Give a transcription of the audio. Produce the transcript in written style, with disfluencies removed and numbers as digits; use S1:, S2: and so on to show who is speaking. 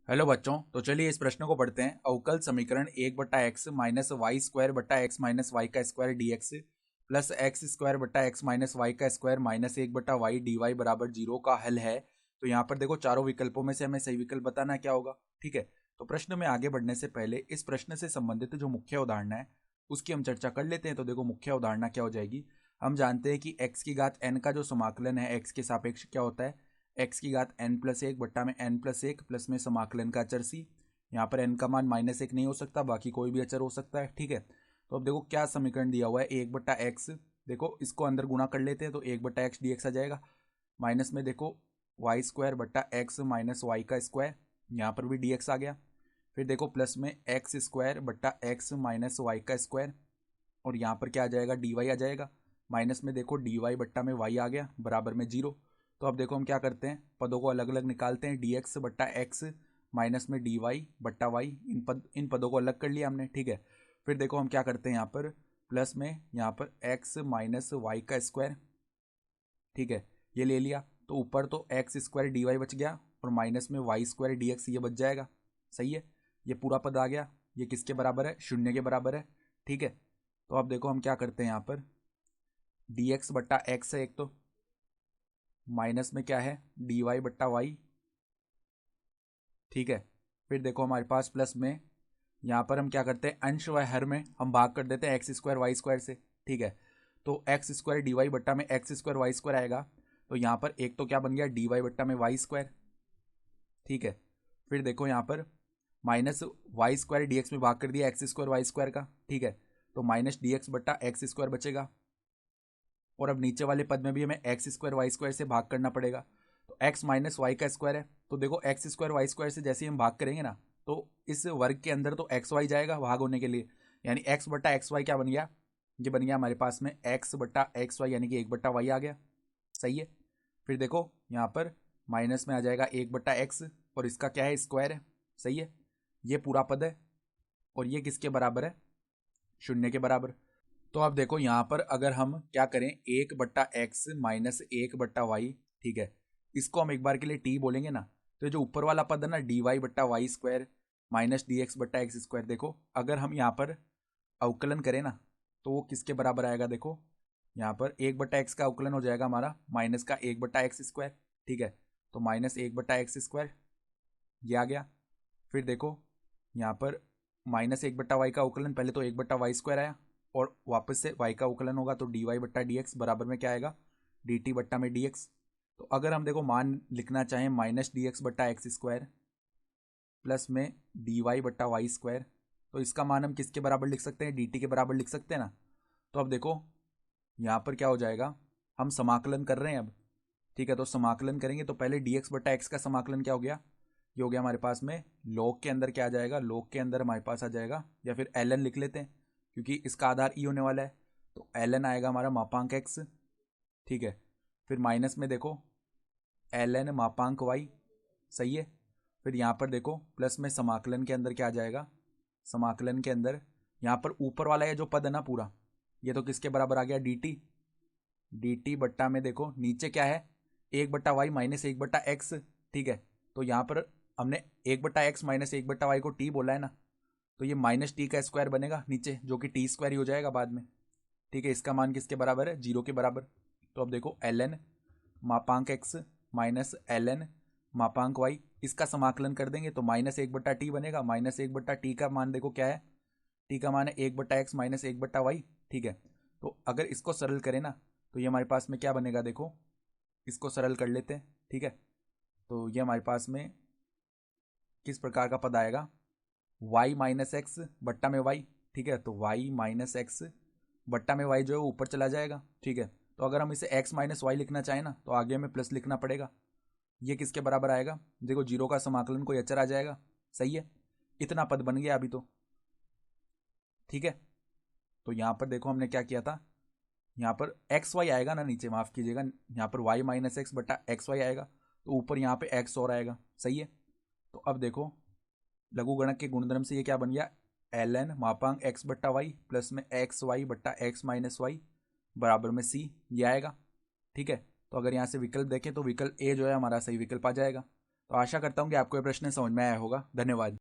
S1: Hello बच्चों, तो चलिए इस प्रश्न को पढ़ते हैं। अवकल समीकरण 1/x माइनस वाई स्क्वायर बटा एक्स माइनस वाई का square d x plus x square बटा एक्स माइनस वाई का square minus 1/y d y बराबर 0 का हल है। तो यहाँ पर देखो, चारों विकल्पों में से हमें सही विकल्प बताना है क्या होगा। ठीक है, तो प्रश्न में आगे बढ़ने से पहले इस प्रश्न से संबंधित जो मुख्य उदाहरण है उसकी हम चर्चा कर लेते हैं। तो देखो, मुख्य उदाहरण क्या हो जाएगी। हम जानते हैं कि x की घात n का जो समाकलन है x के सापेक्ष क्या होता है, x की घात n+1 बट्टा में n+1 प्लस में समाकलन का अचर c। यहाँ पर n का मान -1 नहीं हो सकता, बाकी कोई भी अचर हो सकता है। ठीक है, तो अब देखो क्या समीकरण दिया हुआ है, 1/x। देखो इसको अंदर गुणा कर लेते हैं तो 1/x dx आ जाएगा। माइनस में देखो वाई स्क्वायर बट्टा एक्स माइनस वाई का स्क्वायर, यहाँ पर भी dx आ गया। फिर देखो प्लस में एक्स स्क्वायर बट्टा एक्स माइनस वाई का स्क्वायर, और यहाँ पर क्या आ जाएगा, dy आ जाएगा। माइनस में देखो dy बट्टा में y आ गया बराबर में 0। तो अब देखो हम क्या करते हैं, पदों को अलग अलग निकालते हैं। dx बट्टा एक्स माइनस में dy बट्टा y, इन पदों को अलग कर लिया हमने। ठीक है, फिर देखो हम क्या करते हैं, यहाँ पर प्लस में यहाँ पर x माइनस वाई का स्क्वायर। ठीक है, ये ले लिया तो ऊपर तो एक्स स्क्वायर डी वाई बच गया और माइनस में वाई स्क्वायर डी एक्स ये बच जाएगा। सही है, ये पूरा पद आ गया। ये किसके बराबर है, 0 के बराबर है। ठीक है, तो अब देखो हम क्या करते हैं, यहाँ पर डी एक्स बट्टा एक्स है एक, तो माइनस में क्या है डी वाई बट्टा वाई। ठीक है, फिर देखो हमारे पास प्लस में यहाँ पर हम क्या करते हैं, अंश व हर में हम भाग कर देते हैं एक्स स्क्वायर वाई स्क्वायर से। ठीक है, तो एक्स स्क्वायर डी वाई बट्टा में एक्स स्क्वायर वाई स्क्वायर आएगा। तो यहाँ पर एक तो क्या बन गया, डी वाई बट्टा में वाई स्क्वायर। ठीक है, फिर देखो यहाँ पर minus y square d x में भाग कर दिया एक्स स्क्वायर वाई स्क्वायर का। ठीक है, तो माइनस डी एक्स बट्टा एक्स स्क्वायर बचेगा। और अब नीचे वाले पद में भी हमें एक्स स्क्वायर वाई स्क्वायर से भाग करना पड़ेगा। तो एक्स माइनस वाई का स्क्वायर है, तो देखो एक्स स्क्वायर वाई स्क्वायर से जैसे ही हम भाग करेंगे ना, तो इस वर्ग के अंदर तो एक्स वाई जाएगा भाग होने के लिए, यानी एक्स बट्टा एक्स वाई क्या बन गया, ये बन गया हमारे पास में एक्स बट्टा एक्स वाई, यानी कि 1/y आ गया। सही है, फिर देखो यहाँ पर माइनस में आ जाएगा 1/x, और इसका क्या है, स्क्वायर है। सही है, ये पूरा पद है और ये किसके बराबर है, 0 के बराबर। तो अब देखो यहाँ पर अगर हम क्या करें, 1/x माइनस 1/y। ठीक है, इसको हम एक बार के लिए t बोलेंगे ना, तो ये जो ऊपर वाला पद है ना, dy बट्टा y square minus d x बट्टा एक्स स्क्वायर, देखो अगर हम यहाँ पर अवकलन करें ना तो वो किसके बराबर आएगा, देखो यहाँ पर 1/x का अवकलन हो जाएगा हमारा माइनस का 1/x स्क्वायर। ठीक है, तो माइनस 1/x स्क्वायर ये आ गया। फिर देखो यहाँ पर माइनस 1/y का अवकलन, पहले तो 1/y स्क्वायर आया और वापस से y का अवकलन होगा, तो dy बट्टा डी एक्स बराबर में क्या आएगा, dt बट्टा में dx। तो अगर हम देखो मान लिखना चाहें माइनस डी एक्स बट्टा एक्स स्क्वायर प्लस में dy बट्टा वाई स्क्वायर, तो इसका मान हम किसके बराबर लिख सकते हैं, dt के बराबर लिख सकते हैं ना। तो अब देखो यहाँ पर क्या हो जाएगा, हम समाकलन कर रहे हैं अब। ठीक है, तो समाकलन करेंगे तो पहले dx बट्टा एक्स का समाकलन क्या हो गया, ये हो गया हमारे पास में log के अंदर क्या आ जाएगा, log के अंदर हमारे पास आ जाएगा, या फिर ln लिख लेते हैं क्योंकि इसका आधार ई होने वाला है, तो ln आएगा हमारा मापांक x। ठीक है, फिर माइनस में देखो ln मापांक y। सही है, फिर यहाँ पर देखो प्लस में समाकलन के अंदर क्या आ जाएगा, समाकलन के अंदर यहाँ पर ऊपर वाला ये जो पद है ना पूरा, ये तो किसके बराबर आ गया, dt बट्टा में देखो नीचे क्या है, 1/y माइनस 1/x। ठीक है, तो यहाँ पर हमने 1/x माइनस 1/y को t बोला है ना, तो ये माइनस टी का स्क्वायर बनेगा नीचे, जो कि टी स्क्वायर ही हो जाएगा बाद में। ठीक है, इसका मान किसके बराबर है, 0 के बराबर। तो अब देखो ln मापांक x माइनस ln मापांक y, इसका समाकलन कर देंगे तो -1/t बनेगा। -1/t का मान देखो क्या है, t का मान है 1/x माइनस 1/y। ठीक है, तो अगर इसको सरल करें ना तो ये हमारे पास में क्या बनेगा, देखो इसको सरल कर लेते हैं। ठीक है, तो ये हमारे पास में किस प्रकार का पद आएगा, y माइनस एक्स बट्टा में y। ठीक है, तो y माइनस एक्स बट्टा में y जो है ऊपर चला जाएगा। ठीक है, तो अगर हम इसे x माइनस वाई लिखना चाहें ना तो आगे हमें प्लस लिखना पड़ेगा। ये किसके बराबर आएगा, देखो 0 का समाकलन कोई अचर आ जाएगा। सही है, इतना पद बन गया अभी तो। ठीक है, तो यहाँ पर देखो हमने क्या किया था, यहाँ पर एक्स वाई आएगा ना नीचे, माफ कीजिएगा, यहाँ पर y माइनस एक्स बटा एक्स वाई आएगा, तो ऊपर यहाँ पे x और आएगा। सही है, तो अब देखो लघुगणक के गुणधर्म से ये क्या बन गया, ln मापांक x बट्टा वाई प्लस में एक्स वाई बट्टा एक्स माइनस वाई बराबर में c, ये आएगा। ठीक है, तो अगर यहाँ से विकल्प देखें तो विकल्प ए जो है हमारा सही विकल्प आ जाएगा। तो आशा करता हूँ कि आपको ये प्रश्न समझ में आया होगा। धन्यवाद।